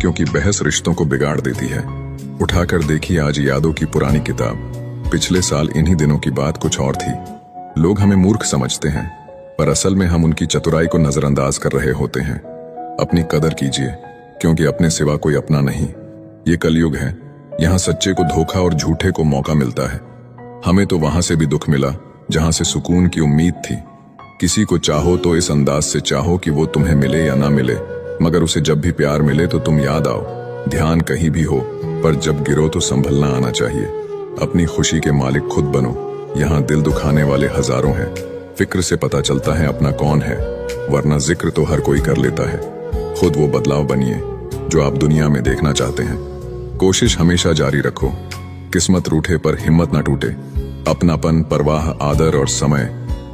क्योंकि बहस रिश्तों को बिगाड़ देती है। उठाकर देखी आज यादों की पुरानी किताब। पिछले साल इन्हीं दिनों की बात कुछ और थी। लोग हमें मूर्ख समझते हैं, पर असल में हम उनकी चतुराई को नजरअंदाज कर रहे होते हैं। अपनी कदर कीजिए, क्योंकि अपने सिवा कोई अपना नहीं। ये कलयुग है, यहाँ सच्चे को धोखा और झूठे को मौका मिलता है। हमें तो वहां से भी दुख मिला जहां से सुकून की उम्मीद थी। किसी को चाहो तो इस अंदाज से चाहो कि वो तुम्हें मिले या ना मिले, मगर उसे जब भी प्यार मिले तो तुम याद आओ। ध्यान कहीं भी हो, पर जब गिरो तो संभलना आना चाहिए। अपनी खुशी के मालिक खुद बनो। यहाँ दिल दुखाने वाले हजारों हैं। फिक्र से पता चलता है अपना कौन है, वरना जिक्र तो हर कोई कर लेता है। खुद वो बदलाव बनिए जो आप दुनिया में देखना चाहते हैं। कोशिश हमेशा जारी रखो। किस्मत रूठे पर हिम्मत ना टूटे। अपनापन, परवाह, आदर और समय,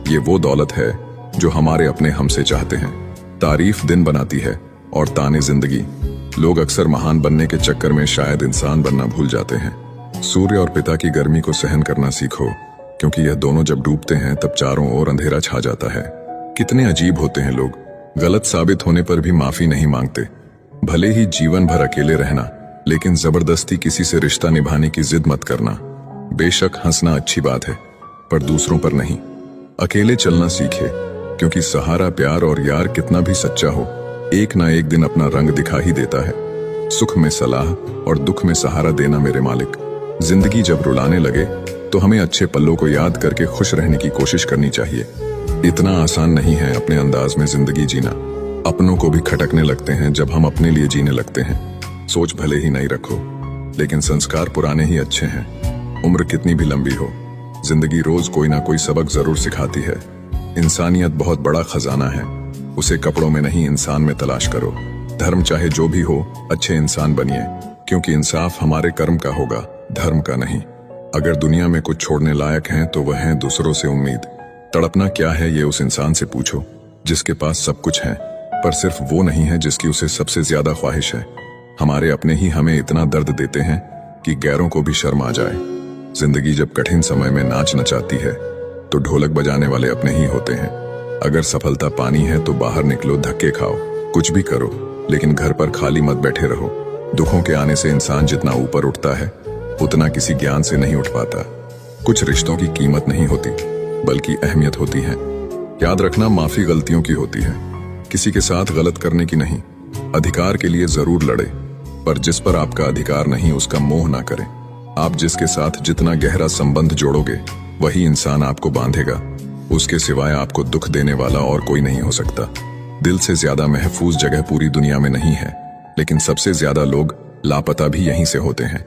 ये वो दौलत है जो हमारे अपने हमसे चाहते हैं। तारीफ दिन बनाती है और ताने जिंदगी। लोग अक्सर महान बनने के चक्कर में शायद इंसान बनना भूल जाते हैं। सूर्य और पिता की गर्मी को सहन करना सीखो, क्योंकि यह दोनों जब डूबते हैं तब चारों ओर अंधेरा छा जाता है। कितने अजीब होते हैं लोग। गलत साबित होने पर भी माफी नहीं मांगते। भले ही जीवन भर अकेले रहना, लेकिन जबरदस्ती किसी से रिश्ता निभाने की जिद मत करना। बेशक हंसना अच्छी बात है, पर दूसरों पर नहीं। अकेले चलना सीखे, क्योंकि सहारा, प्यार और यार कितना भी सच्चा हो, एक ना एक दिन अपना रंग दिखा ही देता है। सुख में सलाह और दुख में सहारा देना मेरे मालिक। जिंदगी जब रुलाने लगे तो हमें अच्छे पलों को याद करके खुश रहने की कोशिश करनी चाहिए। इतना आसान नहीं है अपने अंदाज में जिंदगी जीना। अपनों को भी खटकने लगते हैं जब हम अपने लिए जीने लगते हैं। सोच भले ही नहीं रखो, लेकिन संस्कार पुराने ही अच्छे हैं। उम्र कितनी भी लंबी हो, जिंदगी रोज कोई ना कोई सबक जरूर सिखाती है। इंसानियत बहुत बड़ा खजाना है, उसे कपड़ों में नहीं इंसान में तलाश करो। धर्म चाहे जो भी हो, अच्छे इंसान बनिए, क्योंकि इंसाफ हमारे कर्म का होगा, धर्म का नहीं। अगर दुनिया में कुछ छोड़ने लायक हैं तो वह है दूसरों से उम्मीद। तड़पना क्या है ये उस इंसान से पूछो जिसके पास सब कुछ है, पर सिर्फ वो नहीं है जिसकी उसे सबसे ज्यादा ख्वाहिश है। हमारे अपने ही हमें इतना दर्द देते हैं कि गैरों को भी शर्म आ जाए। जिंदगी जब कठिन समय में नाच नचाती है तो ढोलक बजाने वाले अपने ही होते हैं। अगर सफलता पानी है तो बाहर निकलो, धक्के खाओ, कुछ भी करो, लेकिन घर पर खाली मत बैठे रहो। दुखों के आने से इंसान जितना ऊपर उठता है, उतना किसी ज्ञान से नहीं उठ पाता। कुछ रिश्तों की कीमत नहीं होती, बल्कि अहमियत होती है। याद रखना, माफी गलतियों की होती है, किसी के साथ गलत करने की नहीं। अधिकार के लिए जरूर लड़े, पर जिस पर आपका अधिकार नहीं उसका मोह ना करें। आप जिसके साथ जितना गहरा संबंध जोड़ोगे, वही इंसान आपको बांधेगा। उसके सिवाय आपको दुख देने वाला और कोई नहीं हो सकता। दिल से ज्यादा महफूज जगह पूरी दुनिया में नहीं है, लेकिन सबसे ज्यादा लोग लापता भी यहीं से होते हैं।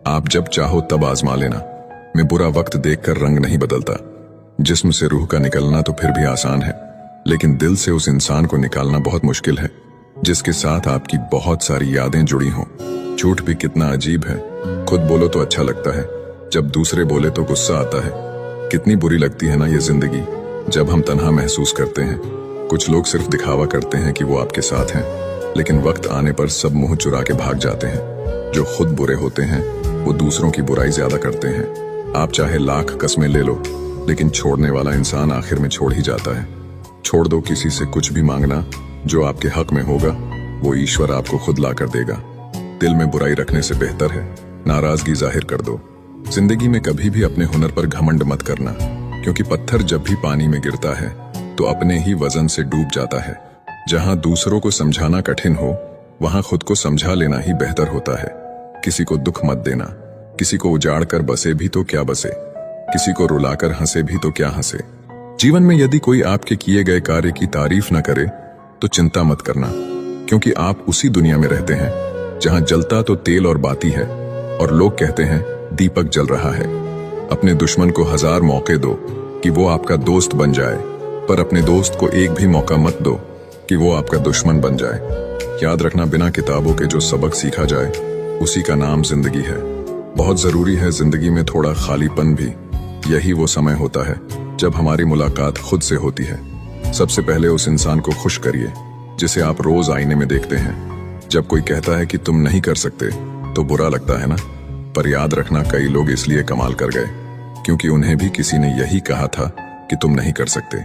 आप जब चाहो तब आजमा लेना। मैं बुरा वक्त देखकर रंग नहीं बदलता। जिस्म से रूह का निकलना तो फिर भी आसान है, लेकिन दिल से उस इंसान को निकालना बहुत मुश्किल है जिसके साथ आपकी बहुत सारी यादें जुड़ी हों। झूठ भी कितना अजीब है। खुद बोलो तो अच्छा लगता है, जब दूसरे बोले तो गुस्सा आता है। कितनी बुरी लगती है ना ये जिंदगी, जब हम तन्हा महसूस करते हैं। कुछ लोग सिर्फ दिखावा करते हैं कि वो आपके साथ हैं, लेकिन वक्त आने पर सब मुंह चुरा के भाग जाते हैं। जो खुद बुरे होते हैं वो दूसरों की बुराई ज्यादा करते हैं। आप चाहे लाख कस्में ले लो, लेकिन छोड़ने वाला इंसान आखिर में छोड़ ही जाता है। छोड़ दो किसी से कुछ भी मांगना। जो आपके हक में होगा वो ईश्वर आपको खुद ला कर देगा। दिल में बुराई रखने से बेहतर है नाराजगी जाहिर कर दो। जिंदगी में कभी भी अपने हुनर पर घमंड मत करना, क्योंकि पत्थर जब भी पानी में गिरता है तो अपने ही वजन से डूब जाता है। जहां दूसरों को समझाना कठिन हो, वहां खुद को समझा लेना ही बेहतर होता है। किसी को दुख मत देना। किसी को उजाड़ कर बसे भी तो क्या बसे, किसी को रुलाकर हंसे भी तो क्या हंसे। जीवन में यदि कोई आपके किए गए कार्य की तारीफ न करे तो चिंता मत करना, क्योंकि आप उसी दुनिया में रहते हैं जहां जलता तो तेल और बाती है, और लोग कहते हैं दीपक जल रहा है। अपने दुश्मन को 1000 मौके दो कि वो आपका दोस्त बन जाए, पर अपने दोस्त को एक भी मौका मत दो कि वो आपका दुश्मन बन जाए। याद रखना, बिना किताबों के जो सबक सीखा जाए उसी का नाम जिंदगी है। बहुत जरूरी है जिंदगी में थोड़ा खालीपन भी। यही वो समय होता है जब हमारी मुलाकात खुद से होती है। सबसे पहले उस इंसान को खुश करिए जिसे आप रोज आईने में देखते हैं। जब कोई कहता है कि तुम नहीं कर सकते तो बुरा लगता है ना, पर याद रखना, कई लोग इसलिए कमाल कर गए क्योंकि उन्हें भी किसी ने यही कहा था कि तुम नहीं कर सकते।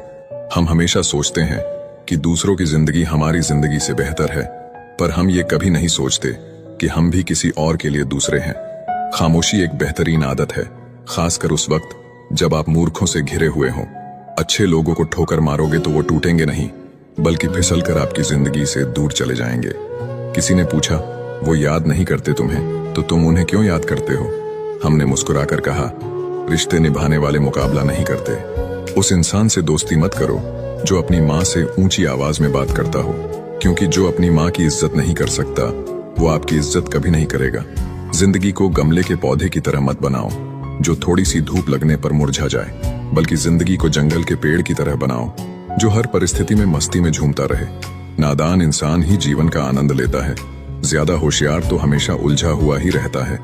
हम हमेशा सोचते हैं कि दूसरों की जिंदगी हमारी जिंदगी से बेहतर है, पर हम ये कभी नहीं सोचते कि हम भी किसी और के लिए दूसरे हैं। खामोशी एक बेहतरीन आदत है, खासकर उस वक्त जब आप मूर्खों से घिरे हुए हों। अच्छे लोगों को ठोकर मारोगे तो वो टूटेंगे नहीं, बल्कि फिसल कर आपकी जिंदगी से दूर चले जाएंगे। किसी ने पूछा, वो याद नहीं करते तुम्हें तो तुम उन्हें क्यों याद करते हो? हमने मुस्कुराकर कहा, रिश्ते निभाने वाले मुकाबला नहीं करते। उस इंसान से दोस्ती मत करो जो अपनी माँ से ऊंची आवाज में बात करता हो, क्योंकि जो अपनी माँ की इज्जत नहीं कर सकता वो आपकी इज्जत कभी नहीं करेगा। जिंदगी को गमले के पौधे की तरह मत बनाओ जो थोड़ी सी धूप लगने पर मुरझा जाए, बल्कि जिंदगी को जंगल के पेड़ की तरह बनाओ जो हर परिस्थिति में मस्ती में झूमता रहे। नादान इंसान ही जीवन का आनंद लेता है, ज्यादा होशियार तो हमेशा उलझा हुआ ही रहता है।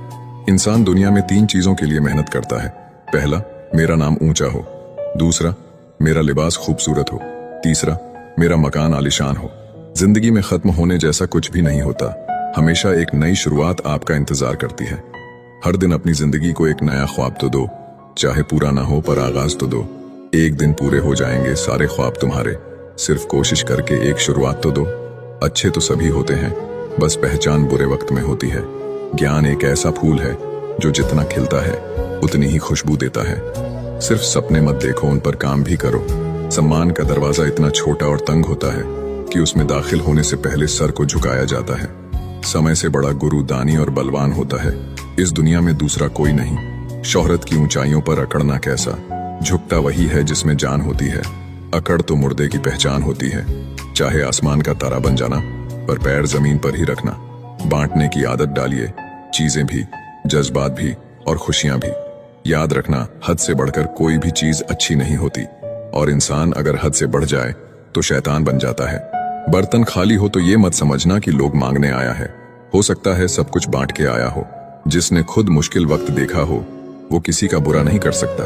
इंसान दुनिया में 3 चीजों के लिए मेहनत करता है। पहला, मेरा नाम ऊंचा हो। दूसरा, मेरा लिबास खूबसूरत हो। तीसरा, मेरा मकान आलीशान हो। जिंदगी में खत्म होने जैसा कुछ भी नहीं होता, हमेशा एक नई शुरुआत आपका इंतजार करती है। हर दिन अपनी जिंदगी को एक नया ख्वाब तो दो, चाहे पूरा ना हो पर आगाज तो दो। एक दिन पूरे हो जाएंगे सारे ख्वाब तुम्हारे, सिर्फ कोशिश करके एक शुरुआत तो दो। अच्छे तो सभी होते हैं, बस पहचान बुरे वक्त में होती है। ज्ञान एक ऐसा फूल है जो जितना खिलता है उतनी ही खुशबू देता है। सिर्फ सपने मत देखो, उन पर काम भी करो। सम्मान का दरवाजा इतना छोटा और तंग होता है कि उसमें दाखिल होने से पहले सर को झुकाया जाता है। समय से बड़ा गुरु दानी और बलवान होता है, इस दुनिया में दूसरा कोई नहीं। शोहरत की ऊंचाइयों पर अकड़ना कैसा, झुकता वही है जिसमें जान होती है। अकड़ तो मुर्दे की पहचान होती है। चाहे आसमान का तारा बन जाना, पर पैर जमीन पर ही रखना। बांटने की आदत डालिए, चीजें भी, जज्बात भी और खुशियां भी। याद रखना, हद से बढ़कर कोई भी चीज अच्छी नहीं होती, और इंसान अगर हद से बढ़ जाए तो शैतान बन जाता है। बर्तन खाली हो तो ये मत समझना कि लोग मांगने आया है, हो सकता है सब कुछ बांट के आया हो। जिसने खुद मुश्किल वक्त देखा हो वो किसी का बुरा नहीं कर सकता।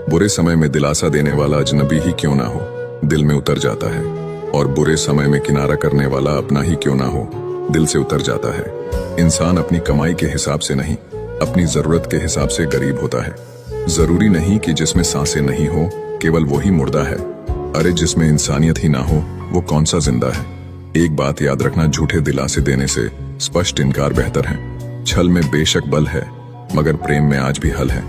बुरे समय में दिलासा देने वाला अजनबी ही क्यों ना हो, दिल में उतर जाता है, और बुरे समय में किनारा करने वाला अपना ही क्यों ना हो, दिल से उतर जाता है। इंसान अपनी कमाई के हिसाब से नहीं, अपनी जरूरत के हिसाब से गरीब होता है। जरूरी नहीं कि जिसमें सांसें नहीं हो केवल वो ही मुर्दा है। अरे जिसमें इंसानियत ही ना हो वो कौन सा जिंदा है। एक बात याद रखना, झूठे दिलासे देने से स्पष्ट इनकार बेहतर है। छल में बेशक बल है, मगर प्रेम में आज भी हल है।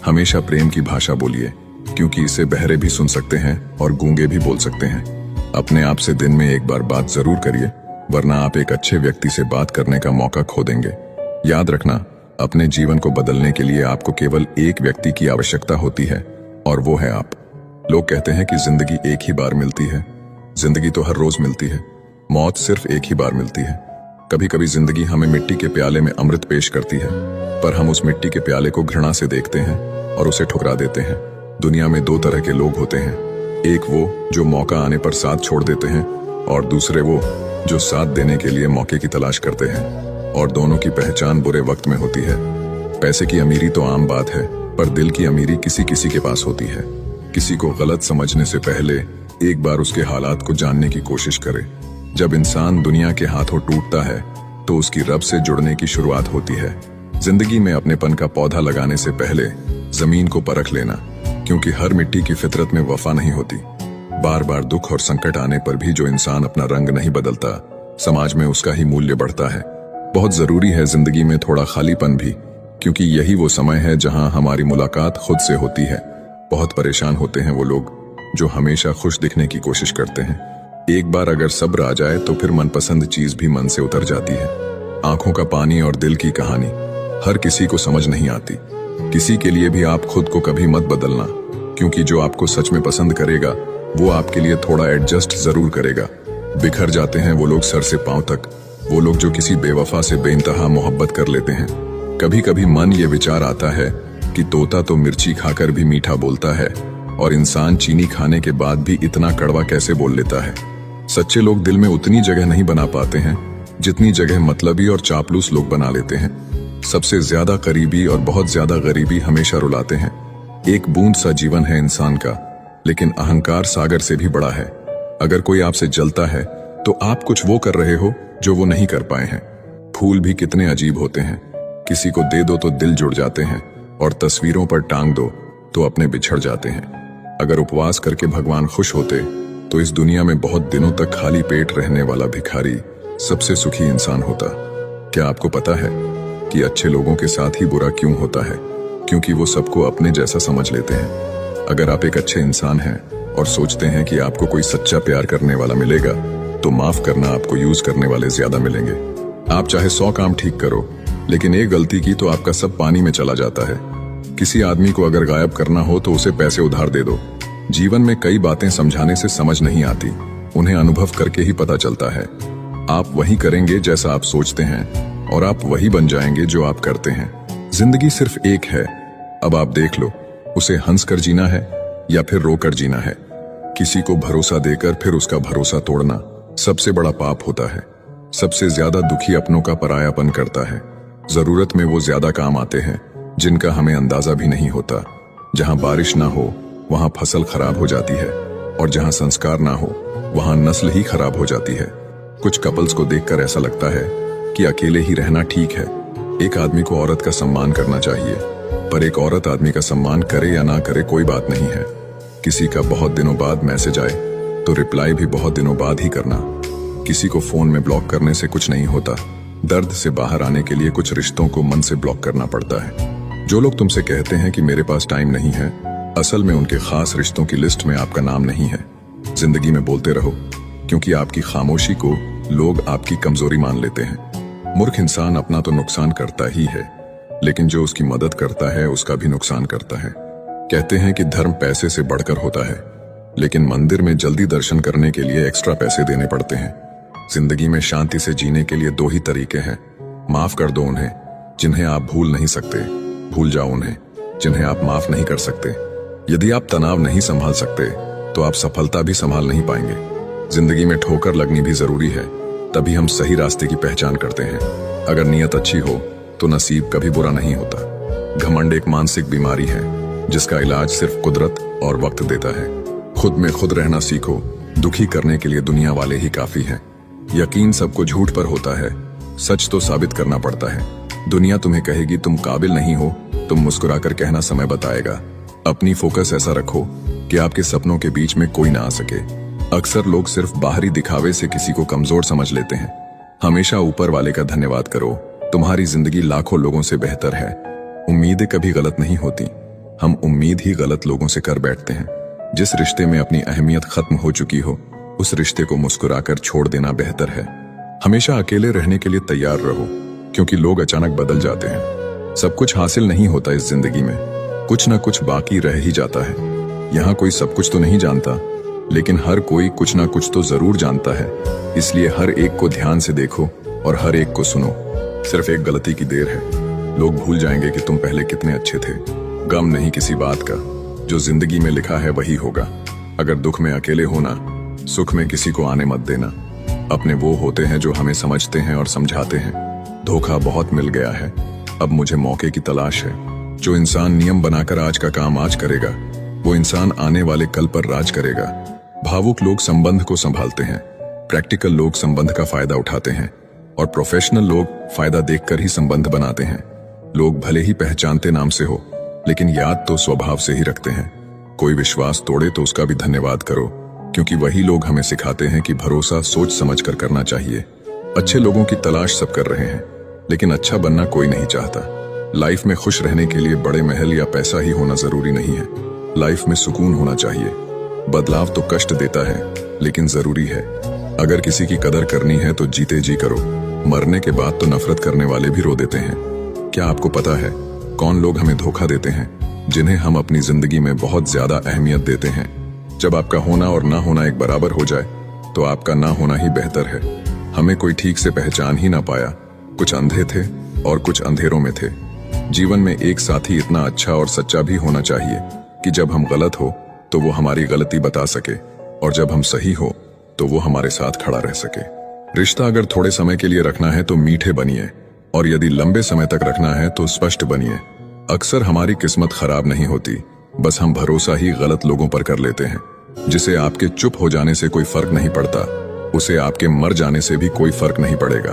हमेशा प्रेम की भाषा बोलिए, क्योंकि इसे बहरे भी सुन सकते हैं और गूंगे भी बोल सकते हैं। अपने आप से दिन में एक बार बात जरूर करिए, वरना आप एक अच्छे व्यक्ति से बात करने का मौका खो देंगे। याद रखना, अपने जीवन को बदलने के लिए आपको केवल एक व्यक्ति की आवश्यकता होती है, और वो है आप। लोग कहते हैं कि जिंदगी एक ही बार मिलती है। जिंदगी तो हर रोज मिलती है, मौत सिर्फ एक ही बार मिलती है। कभी कभी जिंदगी हमें मिट्टी के प्याले में अमृत पेश करती है, पर हम उस मिट्टी के प्याले को घृणा से देखते हैं और उसे ठुकरा देते हैं। दुनिया में 2 तरह के लोग होते हैं, एक वो जो मौका आने पर साथ छोड़ देते हैं, और दूसरे वो जो साथ देने के लिए मौके की तलाश करते हैं, और दोनों की पहचान बुरे वक्त में होती है। पैसे की अमीरी तो आम बात है, पर दिल की अमीरी किसी किसी के पास होती है। किसी को गलत समझने से पहले एक बार उसके हालात को जानने की कोशिश करे। जब इंसान दुनिया के हाथों टूटता है तो उसकी रब से जुड़ने की शुरुआत होती है। जिंदगी में अपनेपन का पौधा लगाने से पहले जमीन को परख लेना, क्योंकि हर मिट्टी की फितरत में वफा नहीं होती। बार बार दुख और संकट आने पर भी जो इंसान अपना रंग नहीं बदलता, समाज में उसका ही मूल्य बढ़ता है। बहुत जरूरी है जिंदगी में थोड़ा खालीपन भी, क्योंकि यही वो समय है जहां हमारी मुलाकात खुद से होती है। बहुत परेशान होते हैं वो लोग जो हमेशा खुश दिखने की कोशिश करते हैं। एक बार अगर सब्र आ जाए तो फिर मनपसंद चीज भी मन से उतर जाती है। आंखों का पानी और दिल की कहानी हर किसी को समझ नहीं आती। किसी के लिए भी आप खुद को कभी मत बदलना, क्योंकि जो आपको सच में पसंद करेगा वो आपके लिए थोड़ा एडजस्ट जरूर करेगा। बिखर जाते हैं वो लोग सर से पांव तक, वो लोग जो किसी बेवफा से बेइंतहा मोहब्बत कर लेते हैं। कभी कभी मन ये विचार आता है कि तोता तो मिर्ची खाकर भी मीठा बोलता है, और इंसान चीनी खाने के बाद भी इतना कड़वा कैसे बोल लेता है। सच्चे लोग दिल में उतनी जगह नहीं बना पाते हैं जितनी जगह मतलबी और चापलूस लोग बना लेते हैं। सबसे ज्यादा करीबी और बहुत ज्यादा गरीबी हमेशा रुलाते हैं। एक बूंद सा जीवन है इंसान का, लेकिन अहंकार सागर से भी बड़ा है। अगर कोई आपसे जलता है तो आप कुछ वो कर रहे हो जो वो नहीं कर पाए हैं। फूल भी कितने अजीब होते हैं, किसी को दे दो तो दिल जुड़ जाते हैं, और तस्वीरों पर टांग दो तो अपने बिछड़ जाते हैं। अगर उपवास करके भगवान खुश होते तो इस दुनिया में बहुत दिनों तक खाली पेट रहने वाला भिखारी सबसे सुखी इंसान होता। क्या आपको पता है कि अच्छे लोगों के साथ ही बुरा क्यों होता है? क्योंकि वो सबको अपने जैसा समझ लेते हैं। अगर आप एक अच्छे इंसान हैं और सोचते हैं कि आपको कोई सच्चा प्यार करने वाला मिलेगा, तो माफ करना आपको यूज करने वाले ज्यादा मिलेंगे। आप चाहे 100 काम ठीक करो, लेकिन एक गलती की तो आपका सब पानी में चला जाता है। किसी आदमी को अगर गायब करना हो तो उसे पैसे उधार दे दो। जीवन में कई बातें समझाने से समझ नहीं आती, उन्हें अनुभव करके ही पता चलता है। आप वही करेंगे जैसा आप सोचते हैं और आप वही बन जाएंगे जो आप करते हैं। जिंदगी सिर्फ एक है, अब आप देख लो, उसे हंसकर जीना है या फिर रोकर जीना है। किसी को भरोसा देकर फिर उसका भरोसा तोड़ना सबसे बड़ा पाप होता है। सबसे ज्यादा दुखी अपनों का परायापन करता है। जरूरत में वो ज्यादा काम आते हैं जिनका हमें अंदाजा भी नहीं होता। जहां बारिश ना हो वहां फसल खराब हो जाती है, और जहां संस्कार ना हो वहां नस्ल ही खराब हो जाती है। कुछ कपल्स को देखकर ऐसा लगता है कि अकेले ही रहना ठीक है। एक आदमी को औरत का सम्मान करना चाहिए, पर एक औरत आदमी का सम्मान करे या ना करे कोई बात नहीं है। किसी का बहुत दिनों बाद मैसेज आए तो रिप्लाई भी बहुत दिनों बाद ही करना। किसी को फोन में ब्लॉक करने से कुछ नहीं होता। दर्द से बाहर आने के लिए कुछ रिश्तों को मन से ब्लॉक करना पड़ता है। जो लोग तुमसे कहते हैं कि मेरे पास टाइम नहीं है, असल में उनके खास रिश्तों की लिस्ट में आपका नाम नहीं है। जिंदगी में बोलते रहो, क्योंकि आपकी खामोशी को लोग आपकी कमजोरी मान लेते हैं। मूर्ख इंसान अपना तो नुकसान करता ही है, लेकिन जो उसकी मदद करता है उसका भी नुकसान करता है। कहते हैं कि धर्म पैसे से बढ़कर होता है, लेकिन मंदिर में जल्दी दर्शन करने के लिए एक्स्ट्रा पैसे देने पड़ते हैं। जिंदगी में शांति से जीने के लिए 2 ही तरीके हैं। माफ कर दो उन्हें जिन्हें आप भूल नहीं सकते, भूल जाओ उन्हें जिन्हें आप माफ नहीं कर सकते। यदि आप तनाव नहीं संभाल सकते तो आप सफलता भी संभाल नहीं पाएंगे। जिंदगी में ठोकर लगनी भी जरूरी है, तभी हम सही रास्ते की पहचान करते हैं। अगर नीयत अच्छी हो तो नसीब कभी बुरा नहीं होता। घमंड एक मानसिक बीमारी है जिसका इलाज सिर्फ कुदरत और वक्त देता है। खुद में खुद रहना सीखो, दुखी करने के लिए दुनिया वाले ही काफी हैं। यकीन सबको झूठ पर होता है, सच तो साबित करना पड़ता है। दुनिया तुम्हें कहेगी तुम काबिल नहीं हो, तुम मुस्कुराकर कहना समय बताएगा। अपनी फोकस ऐसा रखो कि आपके सपनों के बीच में कोई ना आ सके। अक्सर लोग सिर्फ बाहरी दिखावे से किसी को कमजोर समझ लेते हैं। हमेशा ऊपर वाले का धन्यवाद करो, तुम्हारी जिंदगी लाखों लोगों से बेहतर है। उम्मीदें कभी गलत नहीं होती, हम उम्मीद ही गलत लोगों से कर बैठते हैं। जिस रिश्ते में अपनी अहमियत खत्म हो चुकी हो, उस रिश्ते को मुस्कुराकर छोड़ देना बेहतर है। हमेशा अकेले रहने के लिए तैयार रहो, क्योंकि लोग अचानक बदल जाते हैं। सब कुछ हासिल नहीं होता इस जिंदगी में, कुछ ना कुछ बाकी रह ही जाता है। यहाँ कोई सब कुछ तो नहीं जानता, लेकिन हर कोई कुछ ना कुछ तो जरूर जानता है। इसलिए हर एक को ध्यान से देखो और हर एक को सुनो। सिर्फ एक गलती की देर है, लोग भूल जाएंगे कि तुम पहले कितने अच्छे थे। गम नहीं किसी बात का, जो जिंदगी में लिखा है वही होगा। अगर दुख में अकेले होना, सुख में किसी को आने मत देना। अपने वो होते हैं जो हमें समझते हैं और समझाते हैं। धोखा बहुत मिल गया है, अब मुझे मौके की तलाश है। जो इंसान नियम बनाकर आज का काम आज करेगा, वो इंसान आने वाले कल पर राज करेगा। भावुक लोग संबंध को संभालते हैं, प्रैक्टिकल लोग संबंध का फायदा उठाते हैं, और प्रोफेशनल लोग फायदा देखकर ही संबंध बनाते हैं। लोग भले ही पहचानते नाम से हो, लेकिन याद तो स्वभाव से ही रखते हैं। कोई विश्वास तोड़े तो उसका भी धन्यवाद करो, क्योंकि वही लोग हमें सिखाते हैं कि भरोसा सोच समझ कर करना चाहिए। अच्छे लोगों की तलाश सब कर रहे हैं, लेकिन अच्छा बनना कोई नहीं चाहता। लाइफ में खुश रहने के लिए बड़े महल या पैसा ही होना जरूरी नहीं है। लाइफ में सुकून होना चाहिए। बदलाव तो कष्ट देता है, लेकिन जरूरी है। अगर किसी की कदर करनी है तो जीते जी करो। मरने के बाद तो नफरत करने वाले भी रो देते हैं। क्या आपको पता है कौन लोग हमें धोखा देते हैं? जिन्हें हम अपनी जिंदगी में बहुत ज्यादा अहमियत देते हैं। जब आपका होना और ना होना एक बराबर हो जाए, तो आपका ना होना ही बेहतर है। हमें कोई ठीक से पहचान ही ना पाया। कुछ अंधे थे और कुछ अंधेरों में थे। जीवन में एक साथी इतना अच्छा और सच्चा भी होना चाहिए कि जब हम गलत हो तो वो हमारी गलती बता सके, और जब हम सही हो तो वो हमारे साथ खड़ा रह सके। रिश्ता अगर थोड़े समय के लिए रखना है तो मीठे बनिए, और यदि लंबे समय तक रखना है तो स्पष्ट बनिए। अक्सर हमारी किस्मत खराब नहीं होती, बस हम भरोसा ही गलत लोगों पर कर लेते हैं। जिसे आपके चुप हो जाने से कोई फर्क नहीं पड़ता, उसे आपके मर जाने से भी कोई फर्क नहीं पड़ेगा।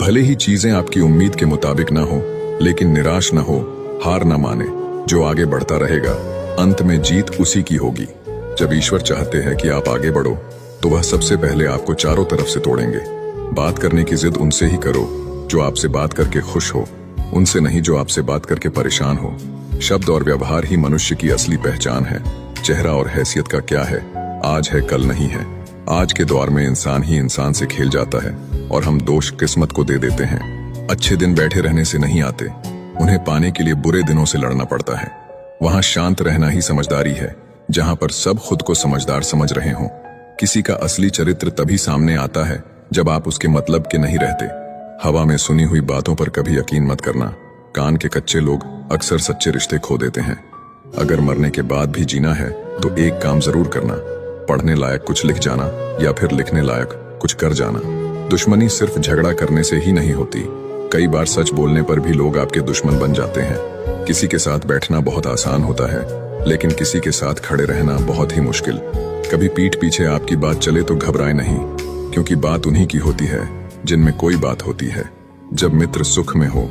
भले ही चीजें आपकी उम्मीद के मुताबिक ना हो, लेकिन निराश ना हो, हार ना माने। जो आगे बढ़ता रहेगा, अंत में जीत उसी की होगी। जब ईश्वर चाहते हैं कि आप आगे बढ़ो, तो वह सबसे पहले आपको चारों तरफ से तोड़ेंगे। बात करने की जिद उनसे ही करो जो आपसे बात करके खुश हो, उनसे नहीं जो आपसे बात करके परेशान हो। शब्द और व्यवहार ही मनुष्य की असली पहचान है। चेहरा और हैसियत का क्या है, आज है कल नहीं है। आज के दौर में इंसान ही इंसान से खेल जाता है और हम दोष किस्मत को दे देते हैं। अच्छे दिन बैठे रहने से नहीं आते, उन्हें पाने के लिए बुरे दिनों से लड़ना पड़ता है। वहां शांत रहना ही समझदारी है, जहां पर सब खुद को समझदार समझ रहे हों। किसी का असली चरित्र तभी सामने आता है जब आप उसके मतलब के नहीं रहते। हवा में सुनी हुई बातों पर कभी यकीन मत करना। कान के कच्चे लोग अक्सर सच्चे रिश्ते खो देते हैं। अगर मरने के बाद भी जीना है तो एक काम जरूर करना, पढ़ने लायक कुछ लिख जाना या फिर लिखने लायक कुछ कर जाना। दुश्मनी सिर्फ झगड़ा करने से ही नहीं होती, कई बार सच बोलने पर भी लोग आपके दुश्मन बन जाते हैं। किसी के साथ बैठना बहुत आसान होता है, लेकिन किसी के साथ खड़े रहना बहुत ही मुश्किल। कभी पीठ पीछे आपकी बात चले तो घबराए नहीं, क्योंकि बात उन्हीं की होती है जिनमें कोई बात होती है। जब मित्र सुख में हो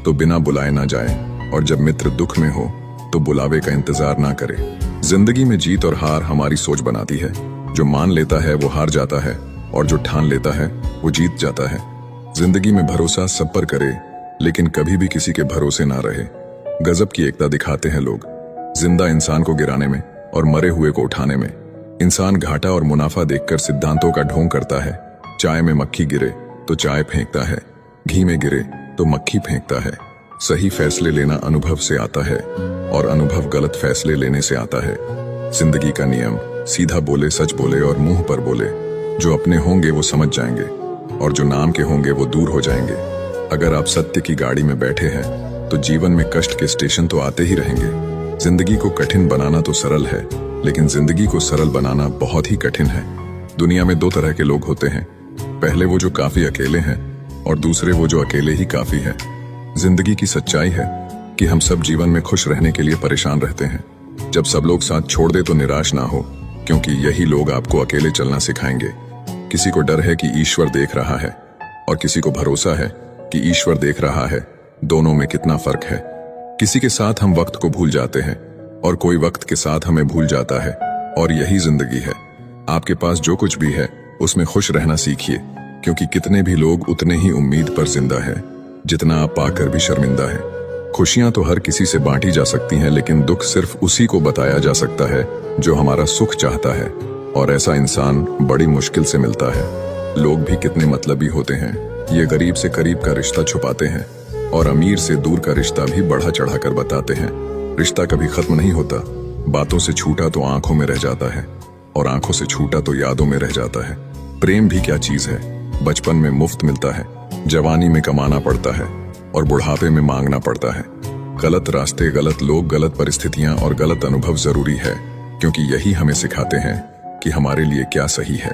तो बिना बुलाए ना जाए, और जब मित्र दुख में हो तो बुलावे का इंतजार ना करे। जिंदगी में जीत और हार हमारी सोच बनाती है। जो मान लेता है वो हार जाता है, और जो ठान लेता है वो जीत जाता है। जिंदगी में भरोसा सब पर करे, लेकिन कभी भी किसी के भरोसे ना रहे। गजब की एकता दिखाते हैं लोग, जिंदा इंसान को गिराने में और मरे हुए को उठाने में। इंसान घाटा और मुनाफा देखकर सिद्धांतों का ढोंग करता है। चाय में मक्खी गिरे तो चाय फेंकता है, घी में गिरे तो मक्खी फेंकता है। सही फैसले लेना अनुभव से आता है, और अनुभव गलत फैसले लेने से आता है। जिंदगी का नियम सीधा बोले, सच बोले और मुंह पर बोले। जो अपने होंगे वो समझ जाएंगे, और जो नाम के होंगे वो दूर हो जाएंगे। अगर आप सत्य की गाड़ी में बैठे हैं तो जीवन में कष्ट के स्टेशन तो आते ही रहेंगे। जिंदगी को कठिन बनाना तो सरल है, लेकिन जिंदगी को सरल बनाना बहुत ही कठिन है। दुनिया में दो तरह के लोग होते हैं, पहले वो जो काफी अकेले हैं, और दूसरे वो जो अकेले ही काफी है। जिंदगी की सच्चाई है कि हम सब जीवन में खुश रहने के लिए परेशान रहते हैं। जब सब लोग साथ छोड़ दे तो निराश ना हो, क्योंकि यही लोग आपको अकेले चलना सिखाएंगे। किसी को डर है कि ईश्वर देख रहा है, और किसी को भरोसा है कि ईश्वर देख रहा है। दोनों में कितना फर्क है। किसी के साथ हम वक्त को भूल जाते हैं, और कोई वक्त के साथ हमें भूल जाता है, और यही जिंदगी है। आपके पास जो कुछ भी है उसमें खुश रहना सीखिए, क्योंकि कितने भी लोग उतने ही उम्मीद पर जिंदा है जितना आप पाकर भी शर्मिंदा है। खुशियां तो हर किसी से बांटी जा सकती हैं, लेकिन दुख सिर्फ उसी को बताया जा सकता है जो हमारा सुख चाहता है, और ऐसा इंसान बड़ी मुश्किल से मिलता है। लोग भी कितने मतलबी होते हैं। ये गरीब से करीब का रिश्ता छुपाते हैं, और अमीर से दूर का रिश्ता भी बढ़ा चढ़ा कर बताते हैं। रिश्ता कभी खत्म नहीं होता। बातों से छूटा तो आंखों में रह जाता है, और आंखों से छूटा तो यादों में रह जाता है। प्रेम भी क्या चीज है, बचपन में मुफ्त मिलता है, जवानी में कमाना पड़ता है, और बुढ़ापे में मांगना पड़ता है। गलत रास्ते, गलत लोग, गलत परिस्थितियां और गलत अनुभव जरूरी है, क्योंकि यही हमें सिखाते हैं कि हमारे लिए क्या सही है।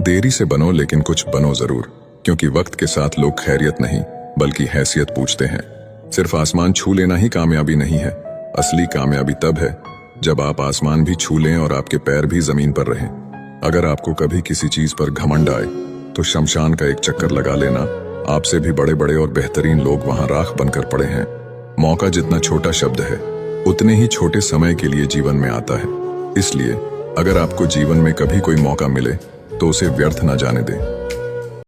देरी से बनो, लेकिन कुछ बनो जरूर, क्योंकि वक्त के साथ लोग खैरियत नहीं बल्कि हैसियत पूछते हैं। सिर्फ आसमान छू लेना ही कामयाबी नहीं है। असली कामयाबी तब है जब आप आसमान भी छू लें और आपके पैर भी जमीन पर रहें। अगर आपको कभी किसी चीज पर घमंड आए तो शमशान का एक चक्कर लगा लेना। आपसे भी बड़े बड़े और बेहतरीन लोग वहां राख बनकर पड़े हैं। मौका जितना छोटा शब्द है, उतने ही छोटे समय के लिए जीवन में आता है। इसलिए अगर आपको जीवन में कभी कोई मौका मिले तो उसे व्यर्थ ना जाने दें।